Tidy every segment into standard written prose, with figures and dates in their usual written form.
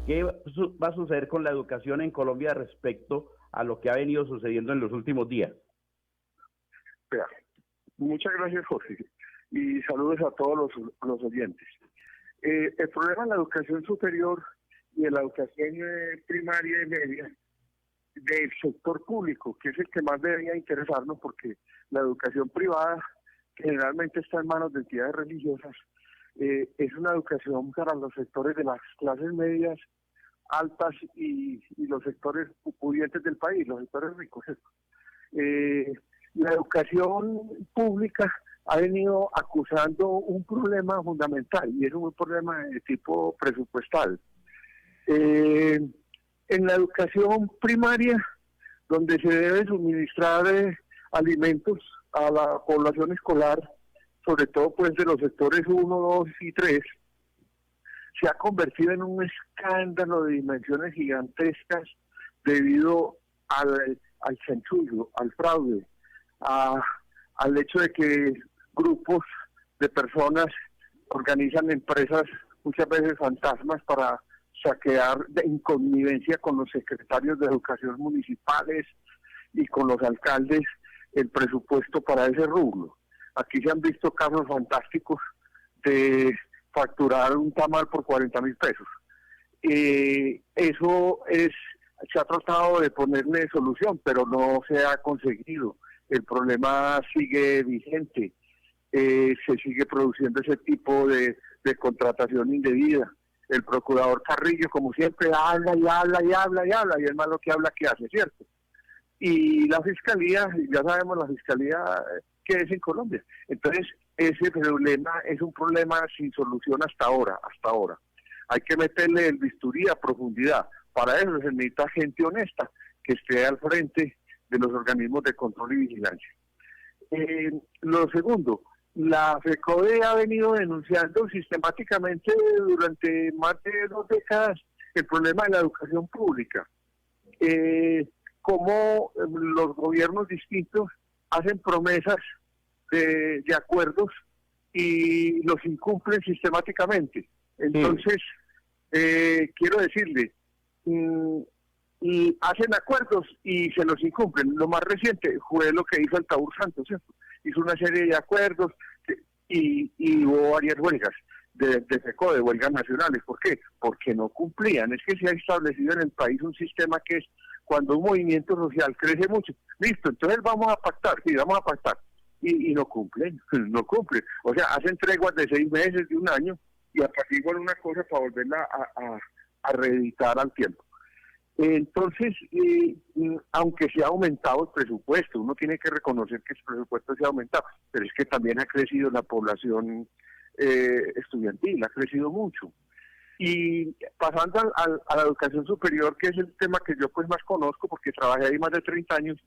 ¿Qué va a suceder con la educación en Colombia respecto a lo que ha venido sucediendo en los últimos días? Vea, muchas gracias, Jorge, y saludos a todos los oyentes. El problema en la educación superior y en la educación primaria y media del sector público, que es el que más debería interesarnos, porque la educación privada generalmente está en manos de entidades religiosas, es una educación para los sectores de las clases medias, altas y los sectores pudientes del país, los sectores ricos. La educación pública ha venido acusando un problema fundamental, y es un problema de tipo presupuestal. En la educación primaria, donde se debe suministrar alimentos a la población escolar, sobre todo pues de los sectores 1, 2 y 3, se ha convertido en un escándalo de dimensiones gigantescas debido al chanchullo, al fraude, al hecho de que grupos de personas organizan empresas, muchas veces fantasmas, para saquear en connivencia con los secretarios de educación municipales y con los alcaldes el presupuesto para ese rubro. Aquí se han visto casos fantásticos de facturar un tamal por 40.000 pesos. Se ha tratado de ponerle solución, pero no se ha conseguido. El problema sigue vigente, se sigue produciendo ese tipo de contratación indebida. El procurador Carrillo, como siempre, habla y habla y habla y habla, y es más lo que habla que hace, ¿cierto? Y la fiscalía, ya sabemos la fiscalía que es en Colombia. Entonces, ese problema es un problema sin solución hasta ahora. Hay que meterle el bisturí a profundidad. Para eso se necesita gente honesta que esté al frente de los organismos de control y vigilancia. Lo segundo, la FECODE ha venido denunciando sistemáticamente durante más de 2 décadas el problema de la educación pública. Cómo los gobiernos distintos hacen promesas de acuerdos y los incumplen sistemáticamente. Entonces, quiero decirle, y hacen acuerdos y se los incumplen. Lo más reciente fue lo que hizo Altair Santos, ¿cierto? Hizo una serie de acuerdos y hubo varias huelgas de FECODE, huelgas nacionales. ¿Por qué? Porque no cumplían. Es que se ha establecido en el país un sistema que es cuando un movimiento social crece mucho, listo, entonces vamos a pactar, sí, vamos a pactar. Y no cumplen, no cumplen. O sea, hacen treguas de 6 meses, de 1 año, y apaciguan una cosa para volverla a reeditar al tiempo. Entonces, aunque se ha aumentado el presupuesto, uno tiene que reconocer que el presupuesto se ha aumentado, pero es que también ha crecido la población estudiantil, ha crecido mucho. Y pasando a la educación superior, que es el tema que yo pues más conozco, porque trabajé ahí más de 30 años,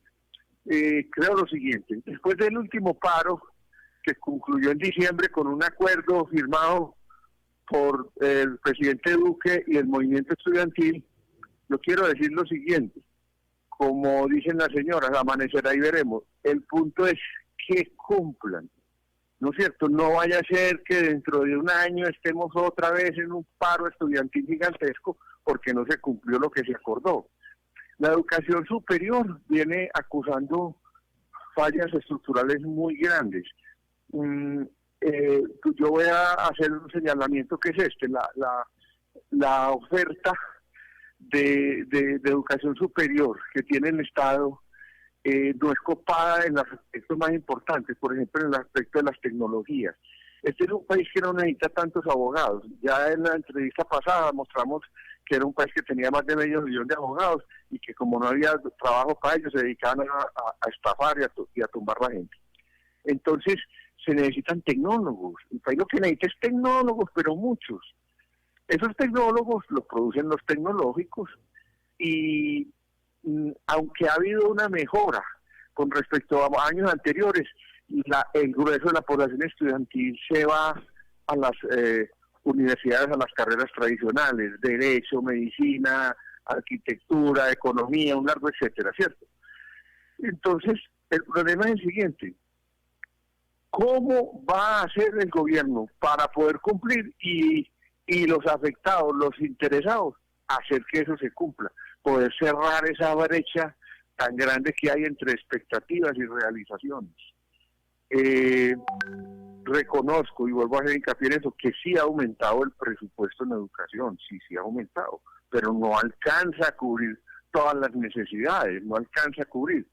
creo lo siguiente: después del último paro, que concluyó en diciembre con un acuerdo firmado por el presidente Duque y el movimiento estudiantil, yo quiero decir lo siguiente: como dicen las señoras, amanecerá y veremos. El punto es que cumplan, ¿no es cierto? No vaya a ser que dentro de 1 año estemos otra vez en un paro estudiantil gigantesco porque no se cumplió lo que se acordó. La educación superior viene acusando fallas estructurales muy grandes. Yo voy a hacer un señalamiento que es la oferta de educación superior que tiene el Estado no es copada en los aspectos más importantes, por ejemplo en el aspecto de las tecnologías. Este es un país que no necesita tantos abogados. Ya en la entrevista pasada mostramos que era un país que tenía más de 500.000 de abogados y que como no había trabajo para ellos se dedicaban a estafar y a tumbar la gente. Entonces se necesitan tecnólogos. El país lo que necesita es tecnólogos, pero muchos. Esos tecnólogos los producen los tecnológicos y aunque ha habido una mejora con respecto a años anteriores, el grueso de la población estudiantil se va a las universidades, a las carreras tradicionales, derecho, medicina, arquitectura, economía, un largo etcétera, ¿cierto? Entonces, el problema es el siguiente: ¿cómo va a hacer el gobierno para poder cumplir y los afectados, los interesados, hacer que eso se cumpla, poder cerrar esa brecha tan grande que hay entre expectativas y realizaciones. Reconozco y vuelvo a hacer hincapié en eso, que sí ha aumentado el presupuesto en educación, sí ha aumentado, pero no alcanza a cubrir todas las necesidades, no alcanza a cubrir.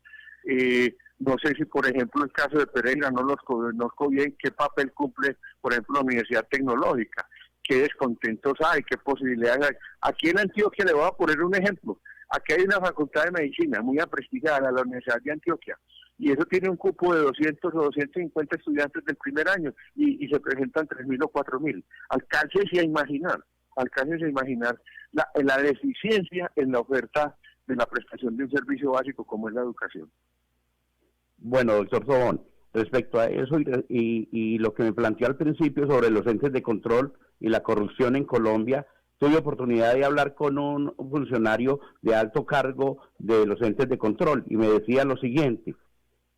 No sé si, por ejemplo, el caso de Pereira no conozco bien qué papel cumple, por ejemplo, la Universidad Tecnológica, qué descontentos hay, qué posibilidades hay. Aquí en Antioquia le voy a poner un ejemplo. Aquí hay una facultad de medicina muy aprestigiada, la Universidad de Antioquia, y eso tiene un cupo de 200 o 250 estudiantes del primer año y se presentan 3.000 o 4.000. Alcáncese a imaginar la deficiencia en la oferta de la prestación de un servicio básico como es la educación. Bueno, doctor Tobón, respecto a eso y lo que me planteó al principio sobre los entes de control y la corrupción en Colombia, tuve oportunidad de hablar con un funcionario de alto cargo de los entes de control y me decía lo siguiente: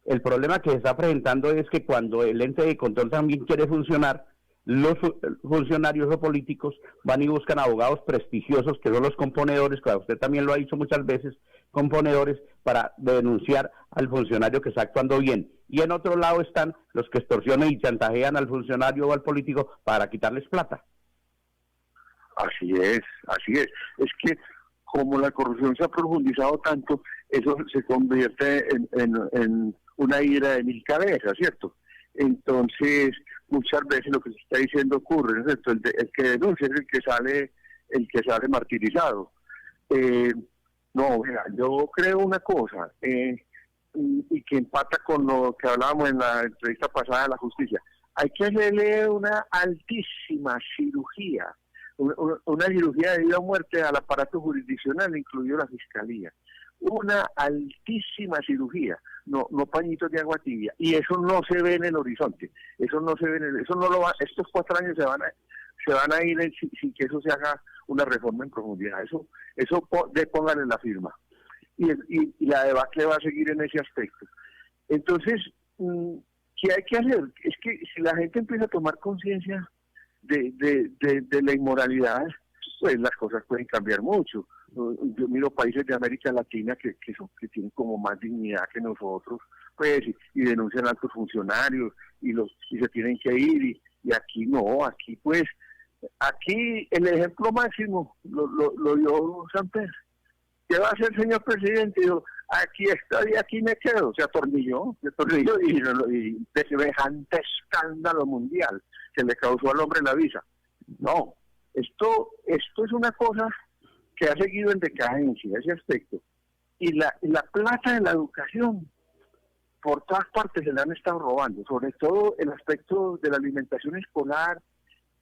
el problema que se está presentando es que cuando el ente de control también quiere funcionar, los funcionarios o políticos van y buscan abogados prestigiosos que son los componedores, que usted también lo ha dicho muchas veces, componedores, para denunciar al funcionario que está actuando bien. Y en otro lado están los que extorsionan y chantajean al funcionario o al político para quitarles plata. Así es. Es que como la corrupción se ha profundizado tanto, eso se convierte en una ira de mil cabezas, ¿cierto? Entonces, muchas veces lo que se está diciendo ocurre, ¿no es cierto? El que denuncia es el que sale martirizado. No, mira, yo creo una cosa, y que empata con lo que hablábamos en la entrevista pasada de la justicia. Hay que hacerle una altísima cirugía, una cirugía de vida o muerte al aparato jurisdiccional, incluido la fiscalía. Una altísima cirugía, no pañitos de agua tibia, y eso no se ve en el horizonte, eso no lo va, estos 4 años se van a ir sin que eso se haga una reforma en profundidad, eso pónganle la firma, y la debacle va a seguir en ese aspecto. Entonces, ¿qué hay que hacer? Es que si la gente empieza a tomar conciencia de la inmoralidad, pues las cosas pueden cambiar mucho. Yo miro países de América Latina que tienen como más dignidad que nosotros, pues, y denuncian a altos funcionarios y se tienen que ir, y aquí no, aquí el ejemplo máximo lo dio Samper. ¿Qué va a hacer, señor presidente? Dijo, aquí estoy, aquí me quedo. Se atornilló y de semejante escándalo mundial que le causó al hombre la visa. No, esto es una cosa que ha seguido en decadencia, ese aspecto. Y la plata de la educación, por todas partes se la han estado robando, sobre todo el aspecto de la alimentación escolar,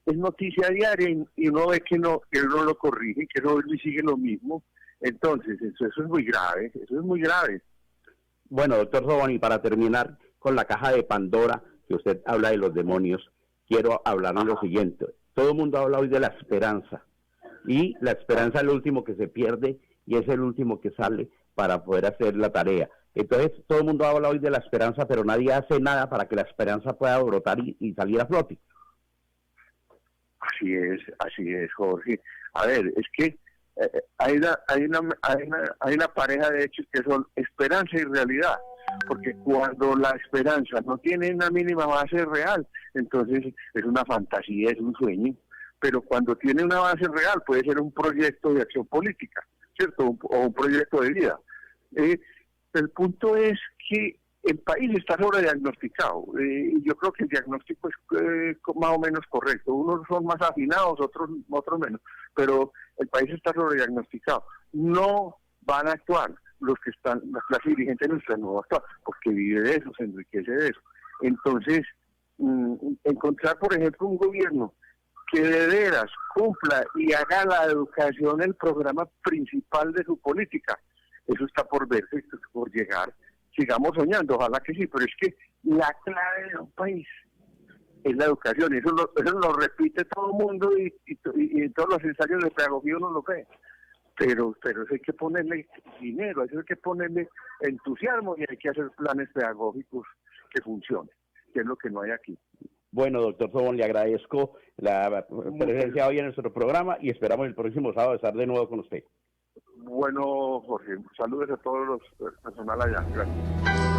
es noticia diaria y uno ve que uno lo corrige, que no sigue lo mismo. Entonces, eso es muy grave, Bueno, doctor Tobón, y para terminar con la caja de Pandora, que usted habla de los demonios, quiero hablar de lo siguiente. Todo el mundo habla hoy de la esperanza, y la esperanza es el último que se pierde y es el último que sale para poder hacer la tarea. Entonces, todo el mundo habla hoy de la esperanza, pero nadie hace nada para que la esperanza pueda brotar y salir a flote. Así es, Jorge. A ver, es que hay una pareja de hechos que son esperanza y realidad, porque cuando la esperanza no tiene una mínima base real, entonces es una fantasía, es un sueño, pero cuando tiene una base real puede ser un proyecto de acción política, ¿cierto? O un proyecto de vida. El punto es que el país está sobrediagnosticado, y yo creo que el diagnóstico es más o menos correcto. Unos son más afinados, otros menos, pero el país está sobrediagnosticado. No van a actuar la clase dirigente nuestra no va a actuar, porque vive de eso, se enriquece de eso. Entonces, encontrar, por ejemplo, un gobierno que de veras cumpla y haga la educación el programa principal de su política, eso está por verse, esto está por llegar. Sigamos soñando, ojalá que sí, pero es que la clave de un país es la educación, y eso lo repite todo el mundo y en todos los ensayos de pedagogía uno lo ve, pero eso hay que ponerle dinero, eso hay que ponerle entusiasmo y hay que hacer planes pedagógicos que funcionen, que es lo que no hay aquí. Bueno, doctor Sobón, le agradezco la presencia hoy en nuestro programa y esperamos el próximo sábado estar de nuevo con usted. Bueno, Jorge, saludos a todos los personal allá. Gracias.